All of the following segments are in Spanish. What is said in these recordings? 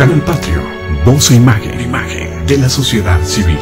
Canal Patrio, voz e imagen de la sociedad civil.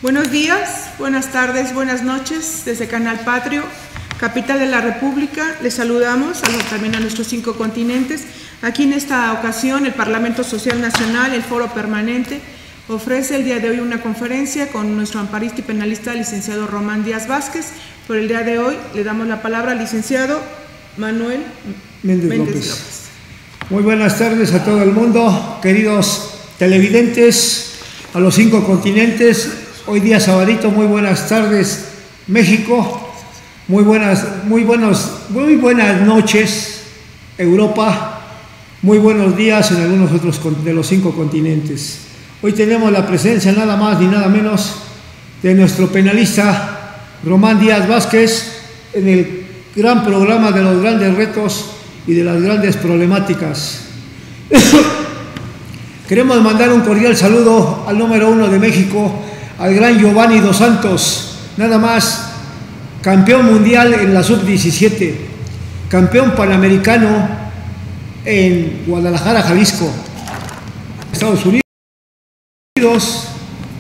Buenos días, buenas tardes, buenas noches desde Canal Patrio, capital de la República. Les saludamos también a nuestros 5 continentes. Aquí en esta ocasión el Parlamento Social Nacional, el Foro Permanente, ofrece el día de hoy una conferencia con nuestro amparista y penalista, licenciado Román Díaz Vázquez. Por el día de hoy le damos la palabra al licenciado Manuel Méndez López. Muy buenas tardes a todo el mundo, queridos televidentes, a los 5 continentes. Hoy día sabadito, muy buenas tardes México, muy buenas noches Europa, muy buenos días en algunos otros de los 5 continentes. Hoy tenemos la presencia nada más ni nada menos de nuestro penalista Román Díaz Vázquez en el gran programa de los grandes retos y de las grandes problemáticas. Queremos mandar un cordial saludo al número 1 de México, al gran Giovanni Dos Santos, nada más, campeón mundial en la sub-17, campeón panamericano en Guadalajara, Jalisco, Estados Unidos,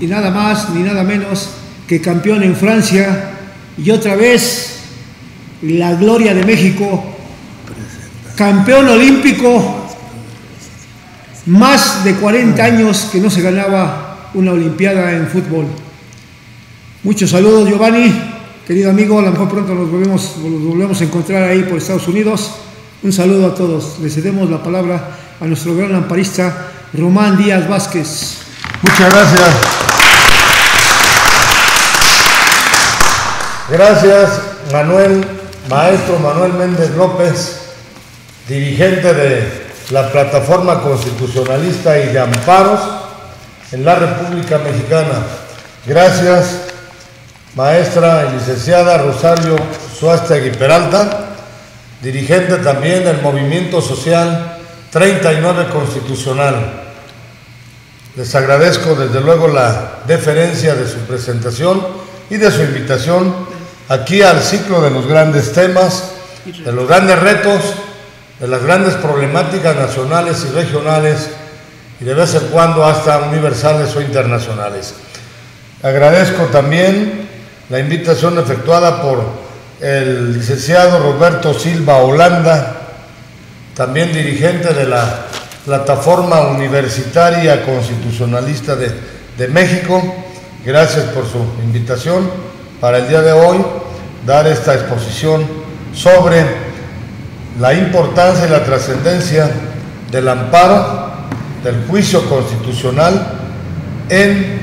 y nada más ni nada menos que campeón en Francia, y otra vez la gloria de México, campeón olímpico, más de 40 años que no se ganaba una olimpiada en fútbol. Muchos saludos, Giovanni, querido amigo, a lo mejor pronto nos volvemos a encontrar ahí por Estados Unidos. Un saludo a todos. Le cedemos la palabra a nuestro gran amparista Román Díaz Vázquez. Muchas gracias. Gracias, maestro Manuel Méndez López, dirigente de la Plataforma Constitucionalista y de Amparos en la República Mexicana. Gracias, maestra y licenciada Rosario Suástegui Peralta, dirigente también del Movimiento Social 39 Constitucional. Les agradezco desde luego la deferencia de su presentación y de su invitación aquí al ciclo de los grandes temas, de los grandes retos, de las grandes problemáticas nacionales y regionales, y de vez en cuando hasta universales o internacionales. Agradezco también la invitación efectuada por el licenciado Roberto Silva Holanda, también dirigente de la Plataforma Universitaria Constitucionalista de México. Gracias por su invitación para el día de hoy, dar esta exposición sobre la importancia y la trascendencia del amparo, del juicio constitucional en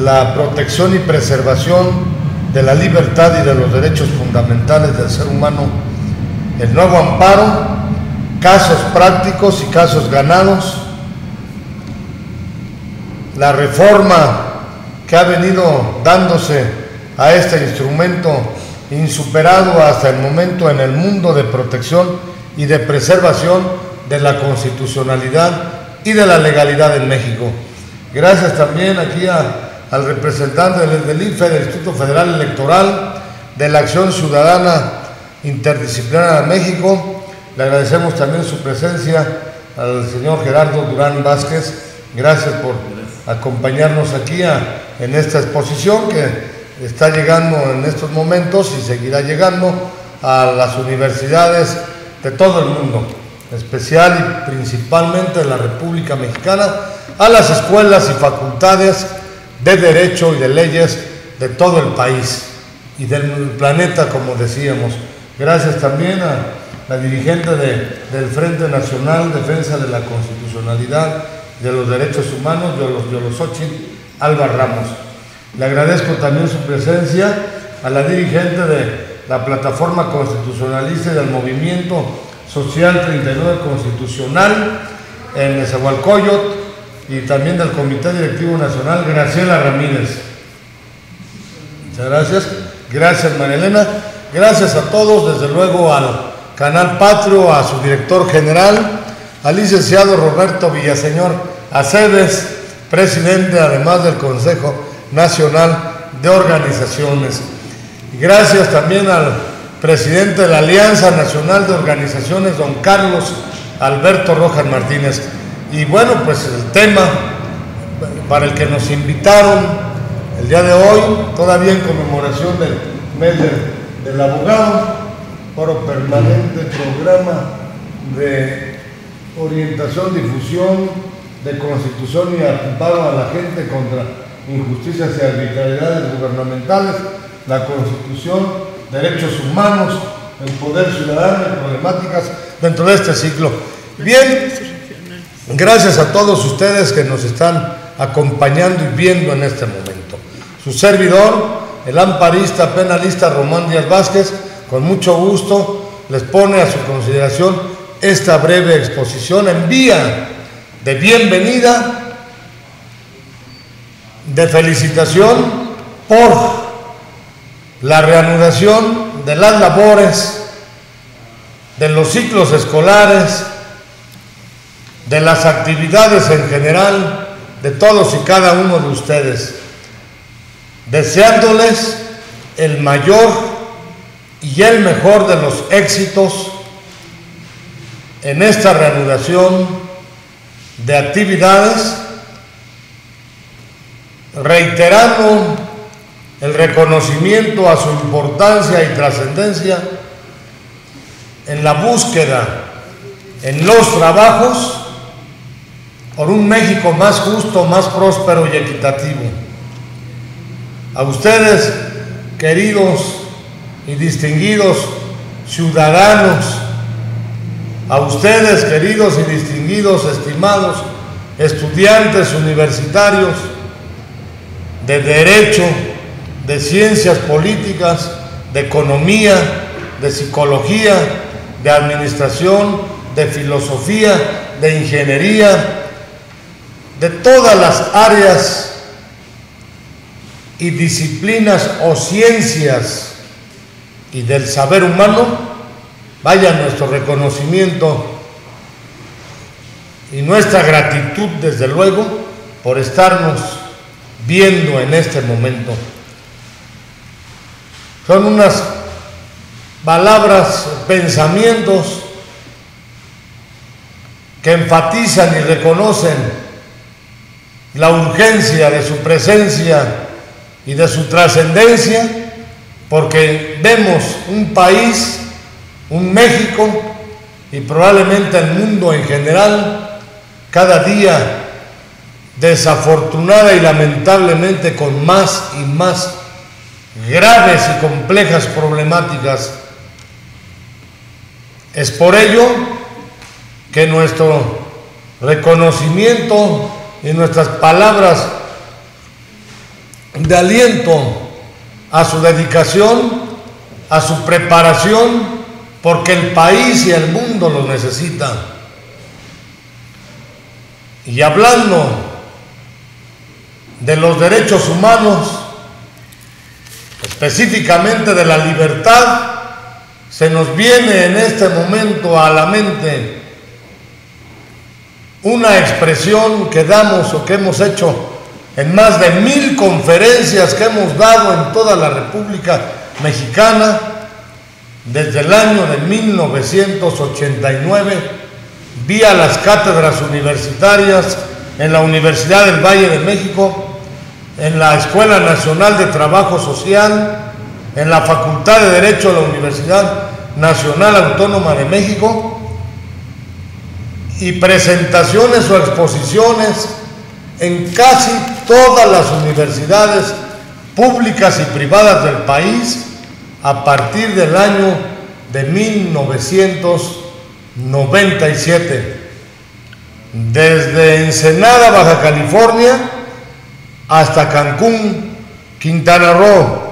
la protección y preservación de la libertad y de los derechos fundamentales del ser humano. El nuevo amparo, casos prácticos y casos ganados, la reforma que ha venido dándose a este instrumento insuperado hasta el momento en el mundo de protección y de preservación de la constitucionalidad y de la legalidad en México. Gracias también aquí al representante del IFE, del Instituto Federal Electoral, de la Acción Ciudadana Interdisciplinaria de México. Le agradecemos también su presencia al señor Gerardo Durán Vázquez. Gracias por acompañarnos aquí en esta exposición que está llegando en estos momentos y seguirá llegando a las universidades de todo el mundo, especial y principalmente en la República Mexicana, a las escuelas y facultades de Derecho y de Leyes de todo el país y del planeta, como decíamos. Gracias también a la dirigente del Frente Nacional Defensa de la Constitucionalidad y de los Derechos Humanos, Yolosóchitl Alba Ramos. Le agradezco también su presencia a la dirigente de la Plataforma Constitucionalista y del Movimiento Social 39 Constitucional en Nezahualcóyotl y también del Comité Directivo Nacional, Graciela Ramírez. Muchas gracias. Gracias, María Elena. Gracias a todos, desde luego al Canal Patrio, a su director general, al licenciado Roberto Villaseñor Aceves, presidente además del Consejo Nacional de Organizaciones. Gracias también al presidente de la Alianza Nacional de Organizaciones, don Carlos Alberto Rojas Martínez. Y bueno, pues el tema para el que nos invitaron el día de hoy, todavía en conmemoración del mes del abogado, foro permanente, programa de orientación, difusión de Constitución y amparo a la gente contra injusticias y arbitrariedades gubernamentales, la Constitución, derechos humanos, el poder ciudadano y problemáticas dentro de este ciclo. Bien, gracias a todos ustedes que nos están acompañando y viendo en este momento. Su servidor, el amparista penalista Román Díaz Vázquez, con mucho gusto les pone a su consideración esta breve exposición en vía de bienvenida, de felicitación por la reanudación de las labores, de los ciclos escolares, de las actividades en general, de todos y cada uno de ustedes, deseándoles el mayor y el mejor de los éxitos en esta reanudación de actividades, reiterando el reconocimiento a su importancia y trascendencia en la búsqueda, en los trabajos, por un México más justo, más próspero y equitativo. A ustedes, queridos y distinguidos ciudadanos, a ustedes, queridos y distinguidos, estimados estudiantes universitarios de Derecho, de Ciencias Políticas, de Economía, de Psicología, de Administración, de Filosofía, de Ingeniería, de todas las áreas y disciplinas o ciencias y del saber humano, vaya nuestro reconocimiento y nuestra gratitud, desde luego, por estarnos viendo en este momento. Son unas palabras, pensamientos que enfatizan y reconocen la urgencia de su presencia y de su trascendencia, porque vemos un país, un México y probablemente el mundo en general, cada día desafortunada y lamentablemente con más y más graves y complejas problemáticas. Es por ello que nuestro reconocimiento y nuestras palabras de aliento a su dedicación, a su preparación, porque el país y el mundo lo necesitan. Y hablando de los derechos humanos, específicamente de la libertad, se nos viene en este momento a la mente una expresión que damos o que hemos hecho en más de 1000 conferencias que hemos dado en toda la República Mexicana desde el año de 1989, vía las cátedras universitarias en la Universidad del Valle de México, en la Escuela Nacional de Trabajo Social, en la Facultad de Derecho de la Universidad Nacional Autónoma de México, y presentaciones o exposiciones en casi todas las universidades públicas y privadas del país a partir del año de 1997. Desde Ensenada, Baja California, hasta Cancún, Quintana Roo,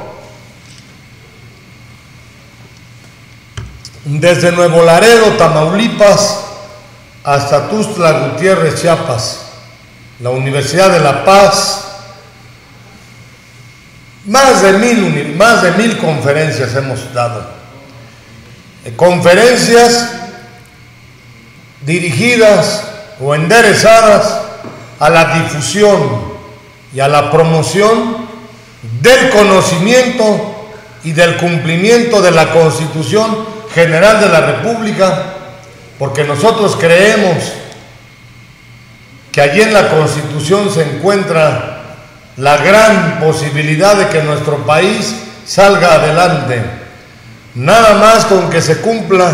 desde Nuevo Laredo, Tamaulipas, hasta Tuxtla Gutiérrez, Chiapas, la Universidad de La Paz, más de 1000 conferencias hemos dado. Conferencias dirigidas o enderezadas a la difusión y a la promoción del conocimiento y del cumplimiento de la Constitución General de la República, porque nosotros creemos que allí en la Constitución se encuentra la gran posibilidad de que nuestro país salga adelante. Nada más con que se cumpla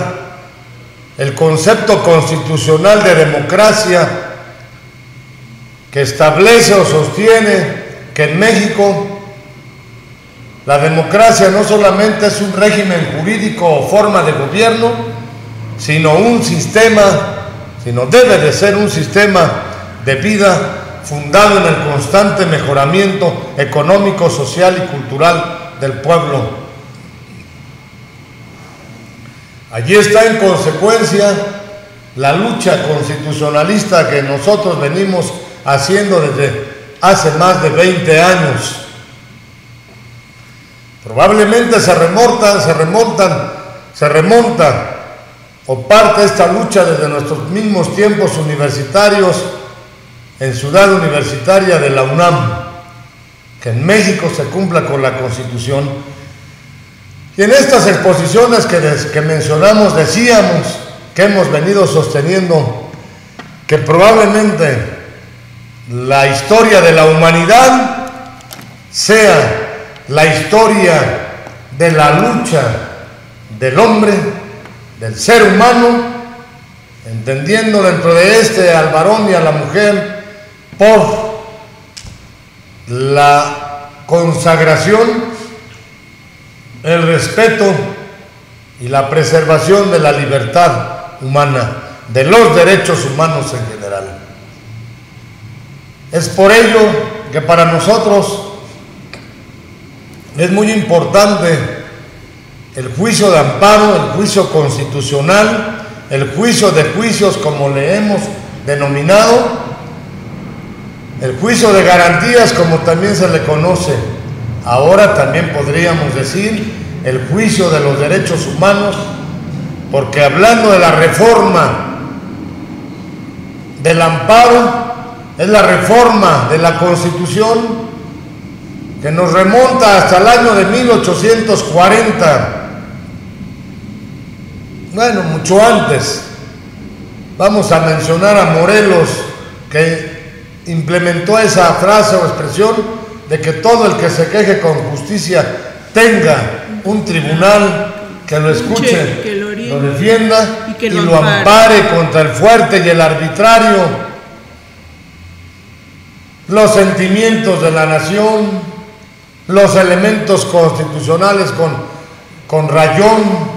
el concepto constitucional de democracia que establece o sostiene que en México la democracia no solamente es un régimen jurídico o forma de gobierno, sino debe de ser un sistema de vida fundado en el constante mejoramiento económico, social y cultural del pueblo. Allí está en consecuencia la lucha constitucionalista que nosotros venimos haciendo desde hace más de 20 años. Probablemente se remonta o parte de esta lucha desde nuestros mismos tiempos universitarios en Ciudad Universitaria de la UNAM, que en México se cumpla con la Constitución. Y en estas exposiciones que mencionamos decíamos que hemos venido sosteniendo que probablemente la historia de la humanidad sea la historia de la lucha del hombre, del ser humano, entendiendo dentro de este al varón y a la mujer por la consagración, el respeto y la preservación de la libertad humana, de los derechos humanos en general. Es por ello que para nosotros es muy importante el juicio de amparo, el juicio constitucional, el juicio de juicios como le hemos denominado, el juicio de garantías como también se le conoce. Ahora también podríamos decir el juicio de los derechos humanos, porque hablando de la reforma del amparo, es la reforma de la Constitución que nos remonta hasta el año de 1840. Bueno, mucho antes. Vamos a mencionar a Morelos, que implementó esa frase o expresión de que todo el que se queje con justicia tenga un tribunal que lo escuche, que lo defienda y que lo ampare contra el fuerte y el arbitrario. Los sentimientos de la nación, los elementos constitucionales con rayón,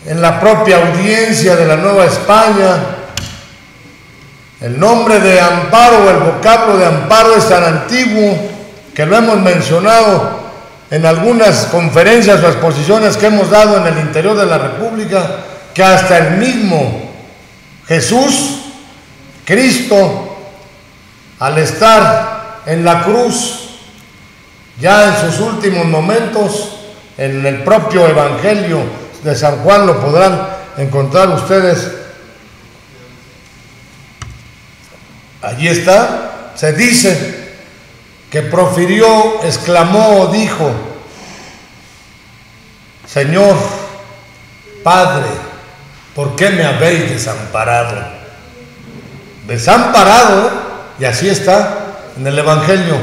en la propia audiencia de la Nueva España. El nombre de amparo o el vocablo de amparo es tan antiguo que lo hemos mencionado en algunas conferencias o exposiciones que hemos dado en el interior de la República, que hasta el mismo Jesús, Cristo, al estar en la cruz, ya en sus últimos momentos, en el propio Evangelio de San Juan lo podrán encontrar ustedes. Allí está, se dice que profirió, exclamó, dijo: Señor, Padre, ¿por qué me habéis desamparado? Desamparado, y así está en el Evangelio.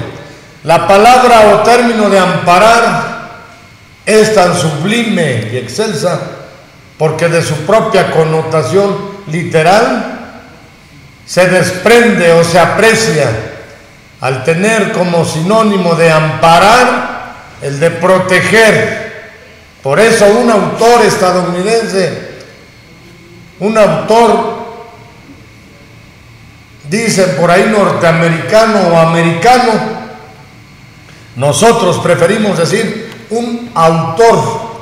La palabra o término de amparar es tan sublime y excelsa porque de su propia connotación literal se desprende o se aprecia al tener como sinónimo de amparar el de proteger. Por eso un autor estadounidense, un autor, dicen por ahí norteamericano o americano, Nosotros preferimos decir un autor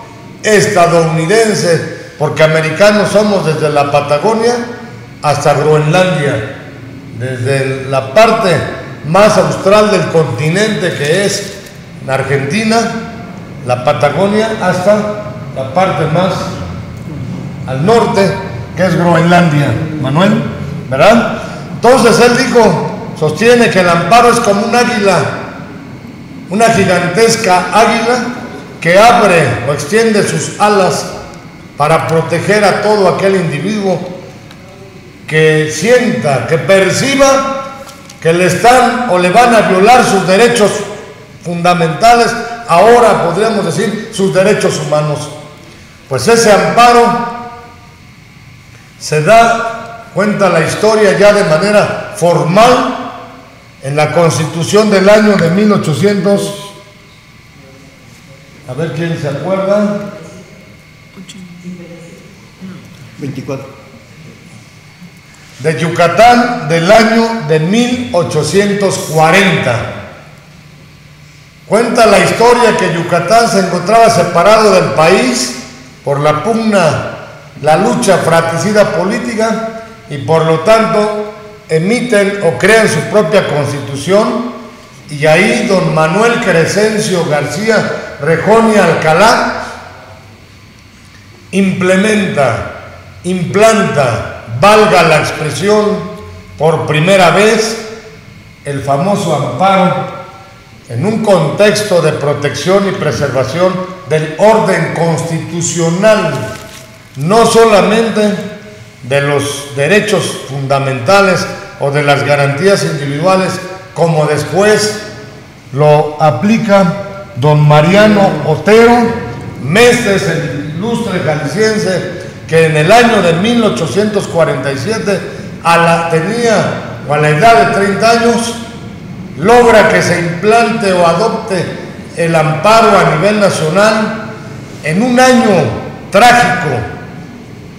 estadounidense, porque americanos somos desde la Patagonia hasta Groenlandia, desde la parte más austral del continente, que es Argentina, la Patagonia, hasta la parte más al norte, que es Groenlandia. Manuel, ¿verdad? Entonces él dijo, sostiene que el amparo es como un águila, una gigantesca águila que abre o extiende sus alas para proteger a todo aquel individuo que sienta, que perciba que le están o le van a violar sus derechos fundamentales, ahora podríamos decir sus derechos humanos. Pues ese amparo se da, cuenta la historia ya de manera formal, en la Constitución del año de 1800, a ver quién se acuerda, 24. de Yucatán del año de 1840. Cuenta la historia que Yucatán se encontraba separado del país por la pugna, la lucha fratricida política, y por lo tanto emiten o crean su propia constitución, y ahí don Manuel Crescencio García Rejón y Alcalá implanta, valga la expresión, por primera vez el famoso amparo en un contexto de protección y preservación del orden constitucional, no solamente de los derechos fundamentales o de las garantías individuales, como después lo aplica don Mariano Otero Mestres, el ilustre jalisciense, que en el año de 1847, a la edad de 30 años, logra que se implante o adopte el amparo a nivel nacional en un año trágico,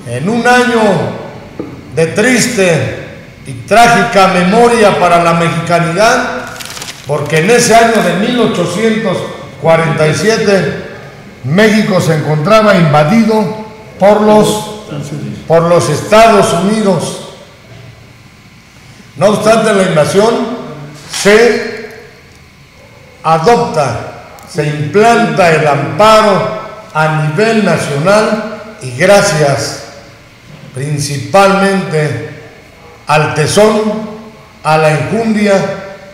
en un año de triste y trágica memoria para la mexicanidad, porque en ese año de 1847 México se encontraba invadido por los Estados Unidos. No obstante la invasión, se adopta, se implanta el amparo a nivel nacional, y gracias principalmente al tesón, a la enjundia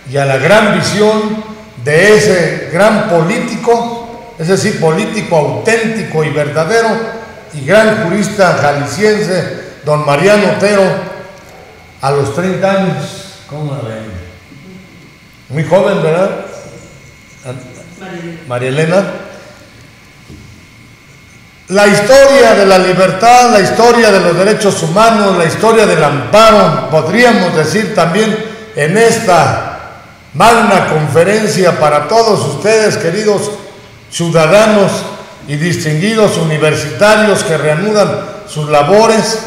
y a la gran visión de ese gran político, es decir, político auténtico y verdadero y gran jurista jalisciense, don Mariano Otero, a los 30 años. ¿Cómo la ven? Muy joven, ¿verdad? María Elena. La historia de la libertad, la historia de los derechos humanos, la historia del amparo, podríamos decir también en esta magna conferencia para todos ustedes, queridos ciudadanos y distinguidos universitarios que reanudan sus labores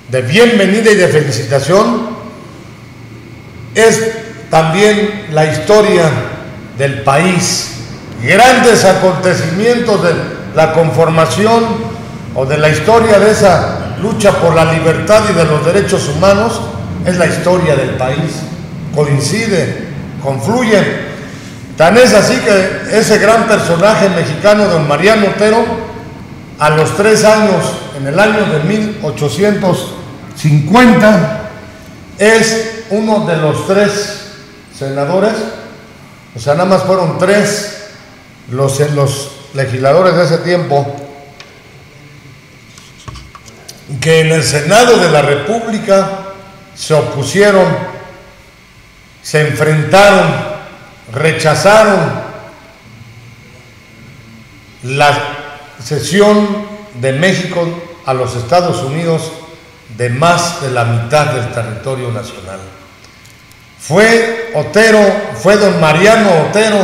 de bienvenida y de felicitación, es también la historia del país, grandes acontecimientos de la conformación o de la historia de esa lucha por la libertad y de los derechos humanos, es la historia del país, coincide, confluye. Tan es así que ese gran personaje mexicano, don Mariano Otero, a los 3 años, en el año de 1850, es uno de los 3 senadores, o sea, nada más fueron 3 los legisladores de ese tiempo, que en el Senado de la República se opusieron, se enfrentaron, rechazaron la cesión de México a los Estados Unidos de más de la mitad del territorio nacional. Fue don Mariano Otero,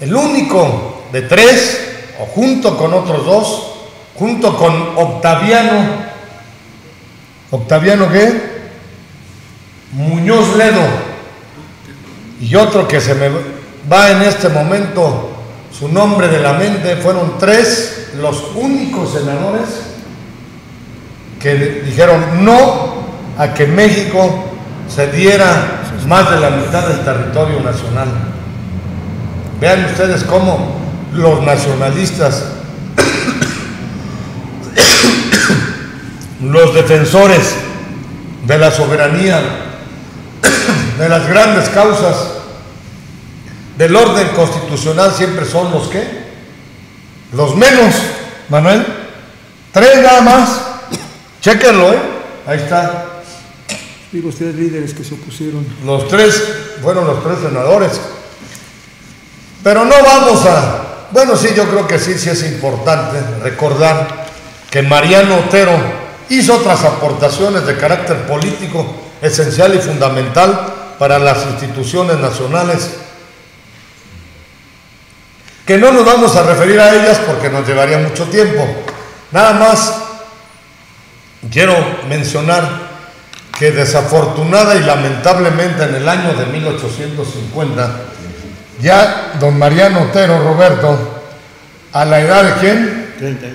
el único de 3, o junto con otros 2, junto con Octaviano ¿qué? Muñoz Ledo, y otro que se me va en este momento su nombre de la mente. Fueron 3 los únicos senadores que dijeron no a que México se diera más de la mitad del territorio nacional. Vean ustedes cómo los nacionalistas, los defensores de la soberanía, de las grandes causas del orden constitucional, siempre son los ¿qué? Los menos, Manuel. 3 nada más. Chéquenlo, ahí está. Digo, ustedes líderes que se opusieron. Los 3 fueron los 3 senadores. Pero no vamos a... Bueno, sí, yo creo que sí es importante recordar que Mariano Otero hizo otras aportaciones de carácter político esencial y fundamental para las instituciones nacionales, que no nos vamos a referir a ellas porque nos llevaría mucho tiempo. Nada más quiero mencionar que desafortunada y lamentablemente en el año de 1850, ya don Mariano Otero, Roberto, a la edad de ¿quién? 30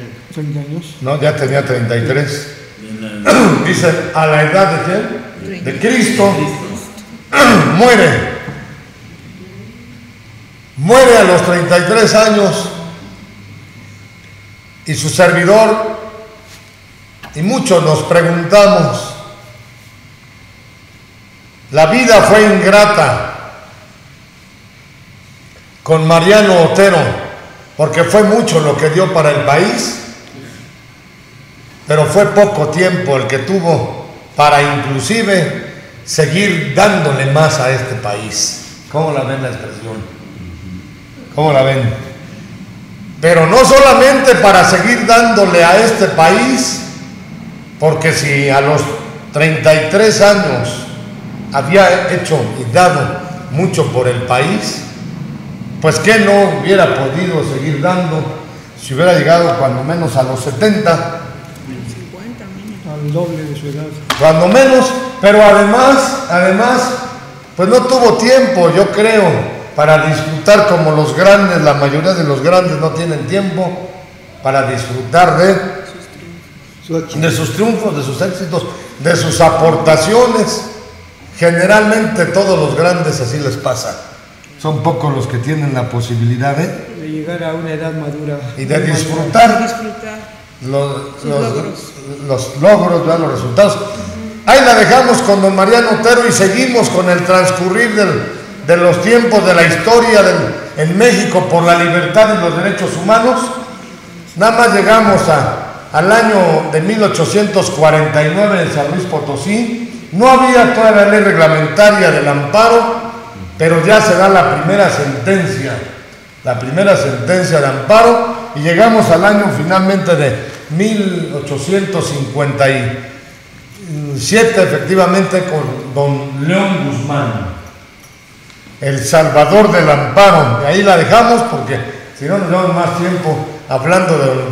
años. No, ya tenía 33. Dice, a la edad de ¿quién? De Cristo, muere. Muere a los 33 años y su servidor, y muchos nos preguntamos, la vida fue ingrata con Mariano Otero, porque fue mucho lo que dio para el país, pero fue poco tiempo el que tuvo para inclusive seguir dándole más a este país. ¿Cómo la ven la expresión? ¿Cómo la ven? Pero no solamente para seguir dándole a este país, porque si a los 33 años había hecho y dado mucho por el país, pues que no hubiera podido seguir dando si hubiera llegado cuando menos a los 70, al doble de su edad, cuando menos. Pero además pues no tuvo tiempo, yo creo, para disfrutar como los grandes. La mayoría de los grandes no tienen tiempo para disfrutar de sus triunfos, de sus éxitos, de sus aportaciones. Generalmente todos los grandes así les pasa. Son pocos los que tienen la posibilidad de llegar a una edad madura y de disfrutar los logros, los resultados. Ahí la dejamos con don Mariano Otero y seguimos con el transcurrir de los tiempos de la historia en México por la libertad y los derechos humanos. Nada más llegamos al año de 1849 en San Luis Potosí. No había todavía ley reglamentaria del amparo, pero ya se da la primera sentencia de amparo, y llegamos al año finalmente de 1857, efectivamente, con don León Guzmán, el salvador del amparo. Y ahí la dejamos porque si no nos llevamos más tiempo hablando de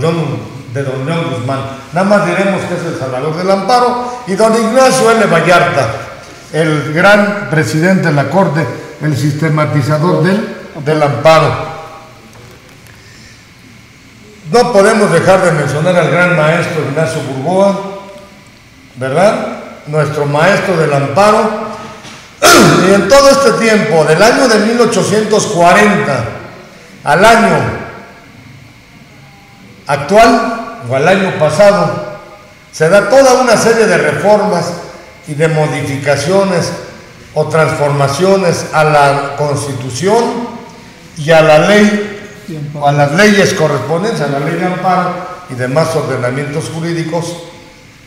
don León Guzmán. Nada más diremos que es el salvador del amparo, y don Ignacio L. Vallarta, el gran presidente de la Corte, el sistematizador del amparo. No podemos dejar de mencionar al gran maestro Ignacio Burgoa, ¿verdad? Nuestro maestro del amparo. Y en todo este tiempo, del año de 1840 al año actual, o al año pasado, se da toda una serie de reformas y de modificaciones o transformaciones a la Constitución y a la ley, o a las leyes correspondientes, a la ley de amparo y demás ordenamientos jurídicos,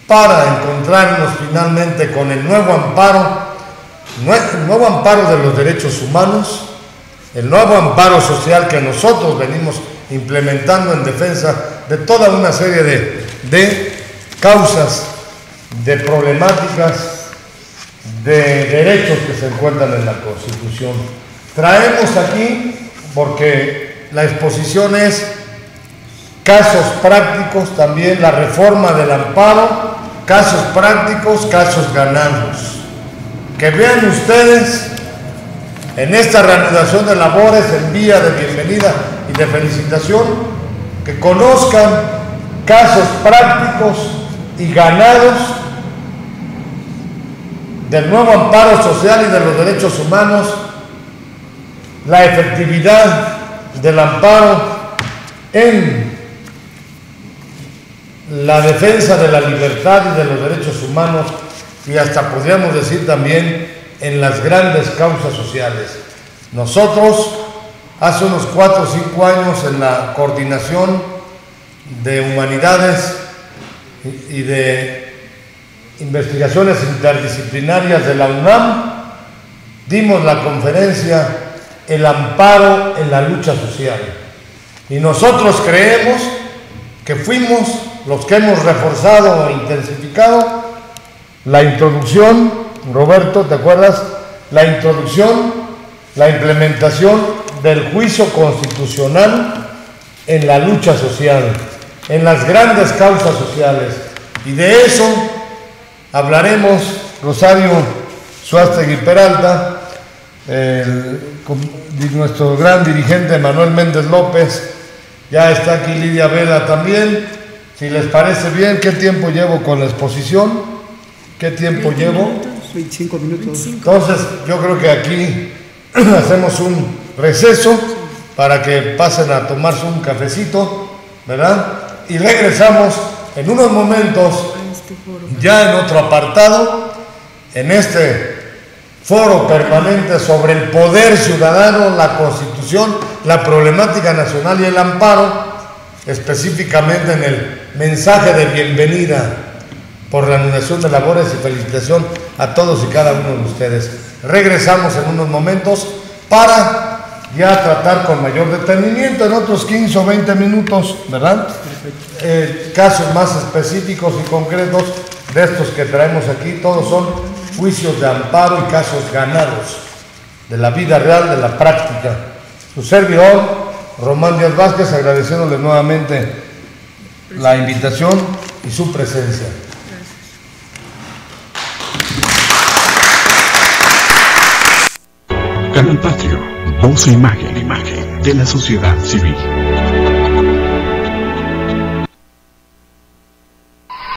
para encontrarnos finalmente con el nuevo amparo de los derechos humanos, el nuevo amparo social que nosotros venimos implementando en defensa de toda una serie de causas, de problemáticas, de derechos que se encuentran en la Constitución. Traemos aquí, porque la exposición es casos prácticos, también la reforma del amparo, casos prácticos, casos ganados. Que vean ustedes en esta reanudación de labores en vía de bienvenida y de felicitación, que conozcan casos prácticos y ganados del nuevo amparo social y de los derechos humanos, la efectividad del amparo en la defensa de la libertad y de los derechos humanos, y hasta podríamos decir también en las grandes causas sociales. Nosotros, hace unos 4 o 5 años, en la coordinación de humanidades y de investigaciones interdisciplinarias de la UNAM, dimos la conferencia El amparo en la lucha social. Y nosotros creemos que fuimos los que hemos reforzado e intensificado la introducción, Roberto, ¿te acuerdas? La introducción, la implementación del juicio constitucional en la lucha social, en las grandes causas sociales. Y de eso hablaremos, Rosario Suástegui Peralta, nuestro gran dirigente Manuel Méndez López, ya está aquí Lidia Vela también. Si les parece bien, ¿qué tiempo llevo con la exposición? ¿Qué tiempo llevo? 25 minutos. Entonces, yo creo que aquí hacemos un receso para que pasen a tomarse un cafecito, ¿verdad? Y regresamos en unos momentos, ya en otro apartado, en este foro permanente sobre el poder ciudadano, la Constitución, la problemática nacional y el amparo, específicamente en el mensaje de bienvenida por la reanudación de labores y felicitación a todos y cada uno de ustedes. Regresamos en unos momentos para ya tratar con mayor detenimiento en otros 15 o 20 minutos, ¿verdad? Casos más específicos y concretos de estos que traemos aquí. Todos son juicios de amparo y casos ganados de la vida real, de la práctica. Su servidor, Román Díaz Vázquez, agradeciéndole nuevamente la invitación y su presencia. Canal Patrio, voz e imagen de la sociedad civil.